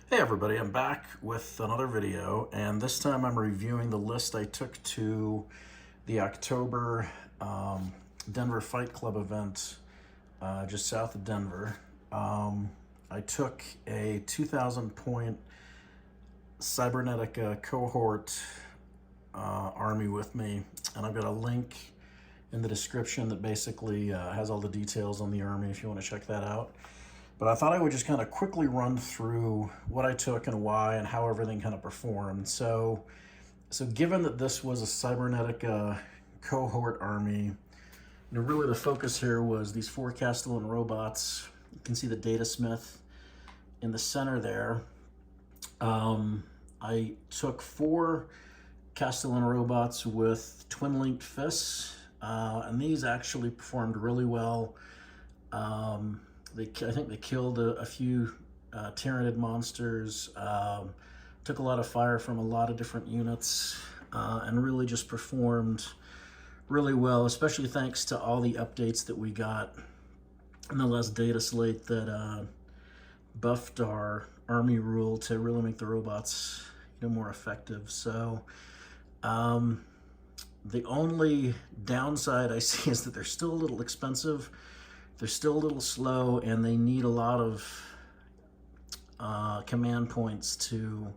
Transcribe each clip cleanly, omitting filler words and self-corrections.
Hey everybody, I'm back with another video, and this time I'm reviewing the list I took to the October Denver Fight Club event just south of Denver. I took a 2,000 point Cybernetica cohort army with me, and I've got a link in the description that basically has all the details on the army if you want to check that out. But I thought I would just kind of quickly run through what I took and why and how everything kind of performed. So given that this was a Cybernetica cohort army, really the focus here was these 4 Kastelan robots. You can see the Datasmith in the center there. I took 4 Kastelan robots with twin-linked fists, and these actually performed really well. I think they killed a few Tyranid monsters, took a lot of fire from a lot of different units, and really just performed really well, especially thanks to all the updates that we got in the last data slate that buffed our army rule to really make the robots more effective. So the only downside I see is that they're still a little expensive. They're still a little slow, and they need a lot of command points to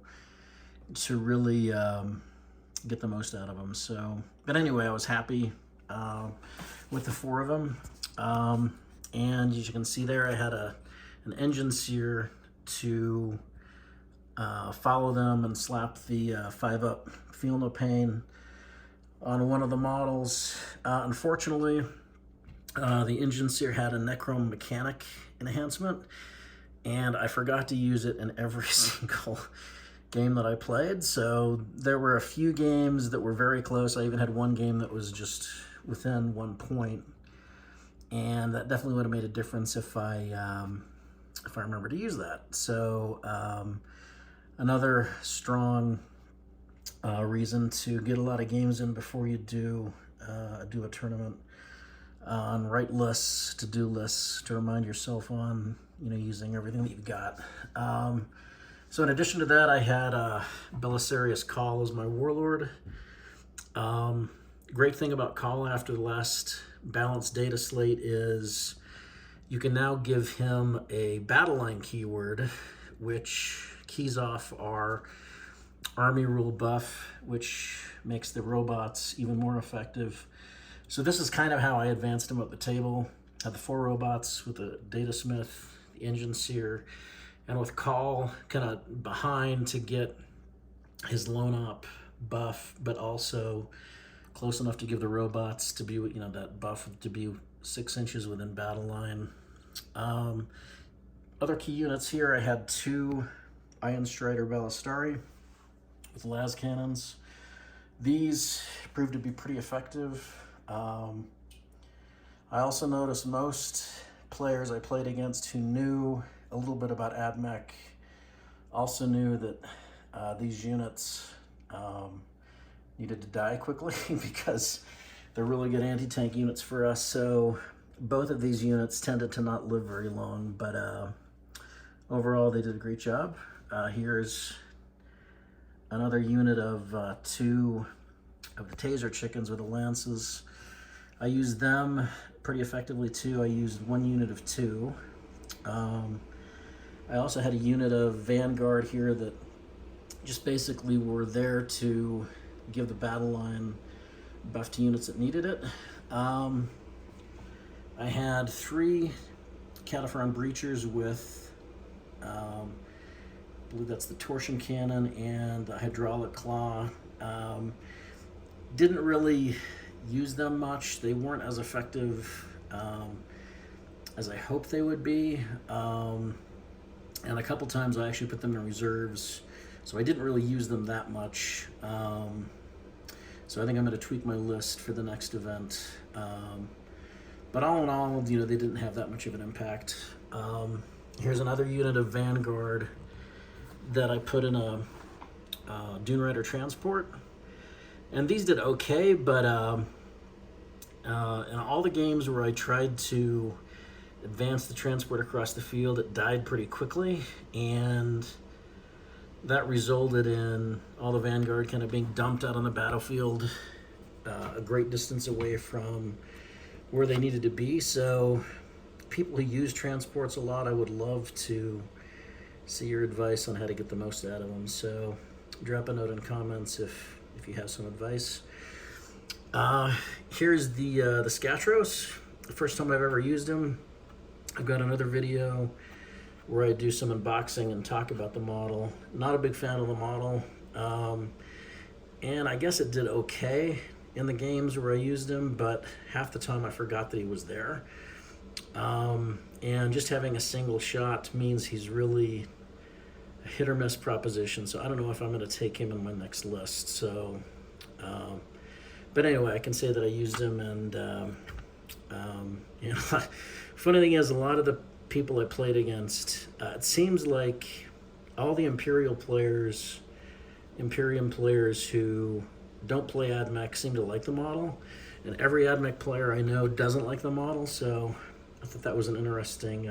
really get the most out of them. So, but anyway, I was happy with the 4 of them. And as you can see there, I had an Enginseer to follow them and slap the 5-up Feel No Pain on one of the models. Unfortunately, the Enginseer had a Necromechanic enhancement, and I forgot to use it in every single game that I played. So there were a few games that were very close. I even had one game that was just within 1 point, and that definitely would have made a difference if I remember to use that. So another strong reason to get a lot of games in before you do a tournament. On write lists, to-do lists, to remind yourself on, using everything that you've got. So in addition to that, I had Belisarius Cawl as my warlord. Great thing about Cawl after the last balanced data slate is you can now give him a Battleline keyword, which keys off our army rule buff, which makes the robots even more effective. So this is kind of how I advanced him up the table. I had the 4 robots with the Datasmith, the Enginseer, and with Cawl kind of behind to get his lone op buff, but also close enough to give the robots to be, that buff to be 6 inches within battle line. Other key units here, I had 2 Ironstriders Ballistari with las cannons. These proved to be pretty effective. I also noticed most players I played against who knew a little bit about AdMech also knew that these units needed to die quickly because they're really good anti-tank units for us. So both of these units tended to not live very long, but overall they did a great job. Here's another unit of 2 of the Taser chickens with the lances. I used them pretty effectively too. I used 1 unit of 2. I also had a unit of Vanguard here that just basically were there to give the battle line buff to units that needed it. I had 3 Kastelan breachers with, I believe that's the Torsion cannon and the hydraulic claw. Didn't really use them much. They weren't as effective as I hoped they would be. And a couple times I actually put them in reserves, so I didn't really use them that much. So I think I'm going to tweak my list for the next event. But all in all, they didn't have that much of an impact. Here's another unit of Vanguard that I put in a Dunerider transport. And these did okay, but in all the games where I tried to advance the transport across the field, it died pretty quickly, and that resulted in all the Vanguard kind of being dumped out on the battlefield a great distance away from where they needed to be. So people who use transports a lot, I would love to see your advice on how to get the most out of them. So drop a note in comments if you have some advice. Here's the Skatros. The first time I've ever used them. I've got another video where I do some unboxing and talk about the model. Not a big fan of the model. And I guess it did okay in the games where I used him, but half the time I forgot that he was there. And just having a single shot means he's really a hit or miss proposition. So I don't know if I'm going to take him in my next list. So, but anyway, I can say that I used him, and you know, funny thing is, a lot of the people I played against, it seems like all the Imperium players who don't play AdMech seem to like the model, and every AdMech player I know doesn't like the model. So I thought that was an interesting,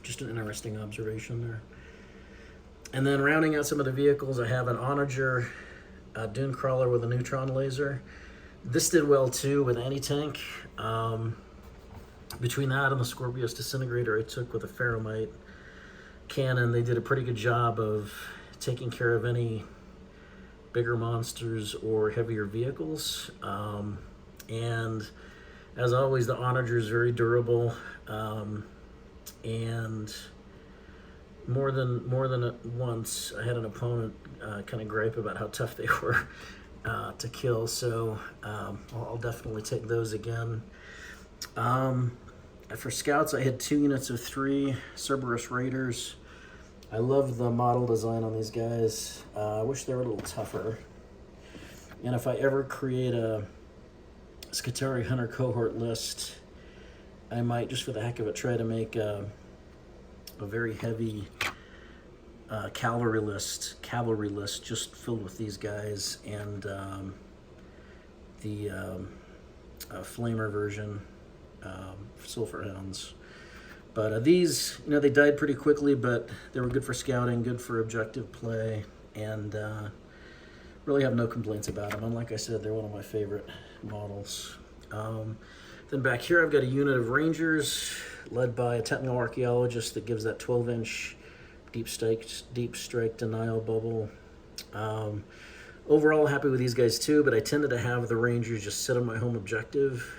just an interesting observation there. And then rounding out some of the vehicles, I have an Onager Dunecrawler with a neutron laser. This did well too with anti-tank. Between that and the Skorpius Disintegrator I took with a Ferromite cannon, they did a pretty good job of taking care of any bigger monsters or heavier vehicles. And as always, the Onager is very durable, and more than once I had an opponent kind of gripe about how tough they were to kill. So I'll definitely take those again. For scouts, I had 2 units of 3 Serberys Raiders. I love the model design on these guys. I wish they were a little tougher. And if I ever create a Skitarii Hunter cohort list, I might, just for the heck of it, try to make a very heavy cavalry list just filled with these guys, and the flamer version, Sulphur Hounds. But these, you know, they died pretty quickly, but they were good for scouting, good for objective play, and really have no complaints about them. And like I said, they're one of my favorite models. Then back here, I've got a unit of Rangers led by a Technoarchaelogist that gives that 12-inch deep strike denial bubble. Overall, happy with these guys too, but I tended to have the Rangers just sit on my home objective.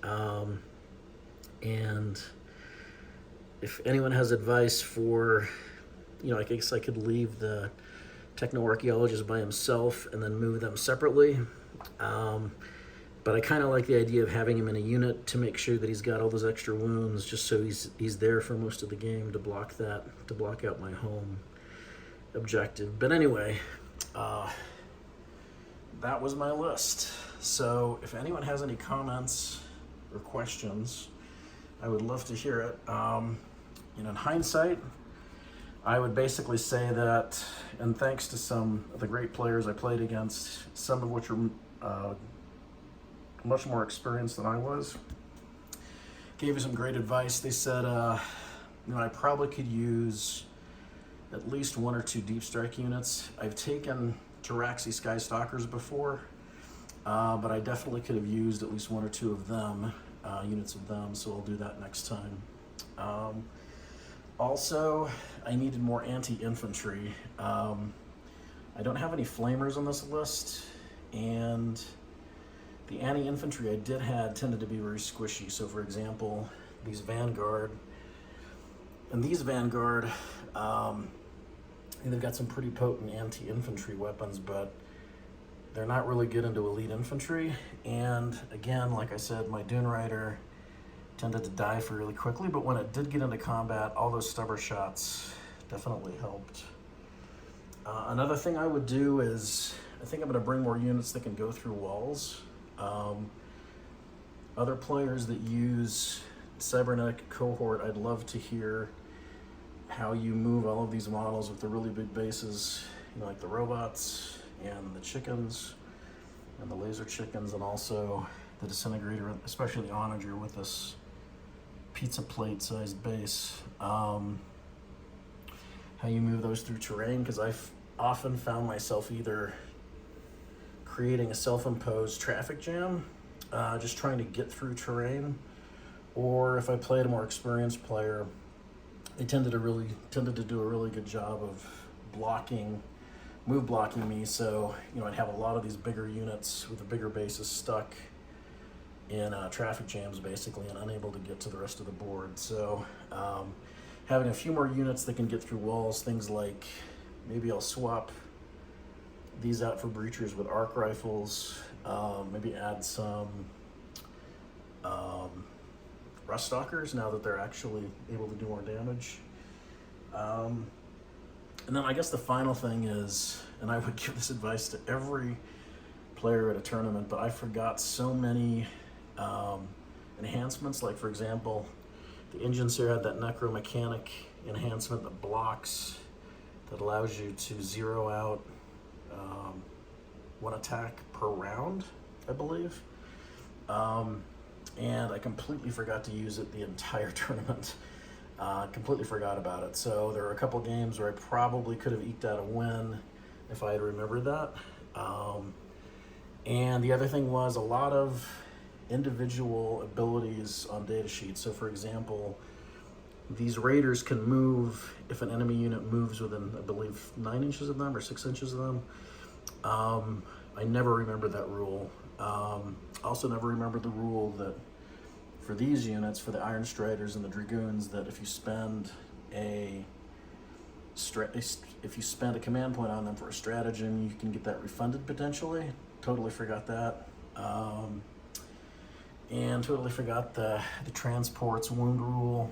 And if anyone has advice for, you know, I guess I could leave the Technoarchaelogist by himself and then move them separately. But I kind of like the idea of having him in a unit to make sure that he's got all those extra wounds, just so he's there for most of the game to block out my home objective. But anyway, that was my list. So if anyone has any comments or questions, I would love to hear it. You know, in hindsight, I would basically say that, and thanks to some of the great players I played against, some of which are much more experienced than I was, gave me some great advice. They said, you know, I probably could use at least 1 or 2 deep strike units. I've taken Taurasi Skystalkers before, but I definitely could have used at least 1 or 2 of them, units of them, so I'll do that next time. Also, I needed more anti-infantry. I don't have any flamers on this list, and the anti-infantry I did have tended to be very squishy. So for example, these Vanguard, they've got some pretty potent anti-infantry weapons, but they're not really good into elite infantry. And again, like I said, my Dunerider tended to die fairly quickly, but when it did get into combat, all those stubber shots definitely helped. Another thing I would do is, I think I'm going to bring more units that can go through walls. Other players that use Cybernetic Cohort, I'd love to hear how you move all of these models with the really big bases, you know, like the robots and the chickens and the laser chickens, and also the Disintegrator, especially the Onager with this pizza plate sized base. How how you move those through terrain, because I've often found myself either creating a self-imposed traffic jam, just trying to get through terrain, or if I played a more experienced player, they tended to do a really good job of move blocking me. So, you know, I'd have a lot of these bigger units with the bigger bases stuck in traffic jams basically, and unable to get to the rest of the board. So having a few more units that can get through walls, things like maybe I'll swap these out for breachers with arc rifles, maybe add some rust stalkers now that they're actually able to do more damage. And then I guess the final thing is, and I would give this advice to every player at a tournament, but I forgot so many enhancements. Like, for example, the Enginseer had that Necromechanic enhancement that blocks, that allows you to zero out one attack per round, I believe. And I completely forgot to use it the entire tournament. Completely forgot about it. So there were a couple games where I probably could have eked out a win if I had remembered that. And the other thing was a lot of individual abilities on data sheets. So for example, these raiders can move if an enemy unit moves within, I believe, 9 inches of them or 6 inches of them. I never remembered that rule. Also never remembered the rule that for these units, for the Ironstriders and the Dragoons, that if you spend a command point on them for a stratagem, you can get that refunded potentially. Totally forgot that. And totally forgot the transports wound rule.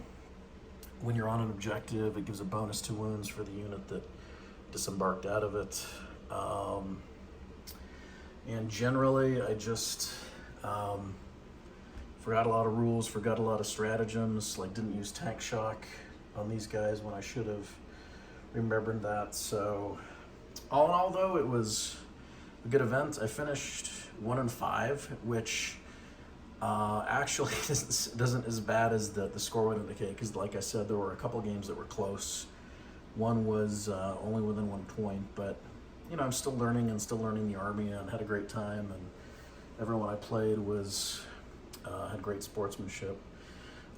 When you're on an objective, it gives a bonus to wounds for the unit that disembarked out of it. And generally, I just forgot a lot of rules, forgot a lot of stratagems, like didn't use tank shock on these guys when I should have remembered that. So all in all, though, it was a good event. I finished 1-5, which actually isn't as bad as the score would indicate, because like I said, there were a couple games that were close. One was only within 1 point, but you know, I'm still learning the army, and had a great time, and everyone I played was had great sportsmanship.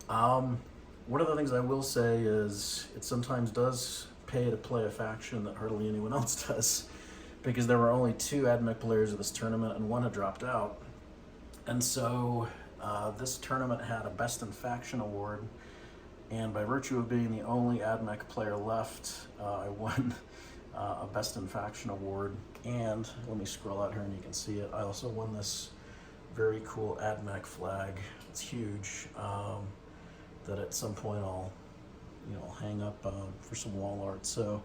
One of the things I will say is it sometimes does pay to play a faction that hardly anyone else does, because there were only 2 AdMech players of this tournament, and one had dropped out. And so this tournament had a Best in Faction award, and by virtue of being the only AdMech player left, I won a Best in Faction award. And let me scroll out here and you can see it. I also won this very cool AdMech flag. It's huge, that at some point I'll hang up for some wall art. So,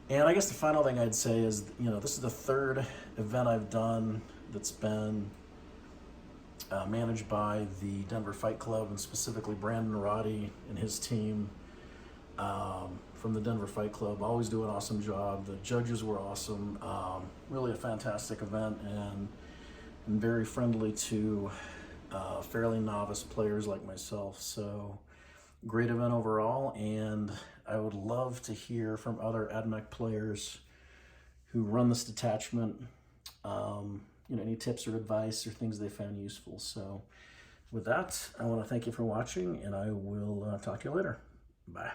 and I guess the final thing I'd say is, this is the 3rd event I've done that's been managed by the Denver Fight Club, and specifically Brandon Roddy and his team from the Denver Fight Club. Always do an awesome job. The judges were awesome. Really a fantastic event, and very friendly to fairly novice players like myself. So great event overall, and I would love to hear from other AdMech players who run this detachment, any tips or advice or things they found useful. So with that, I want to thank you for watching, and I will talk to you later. Bye.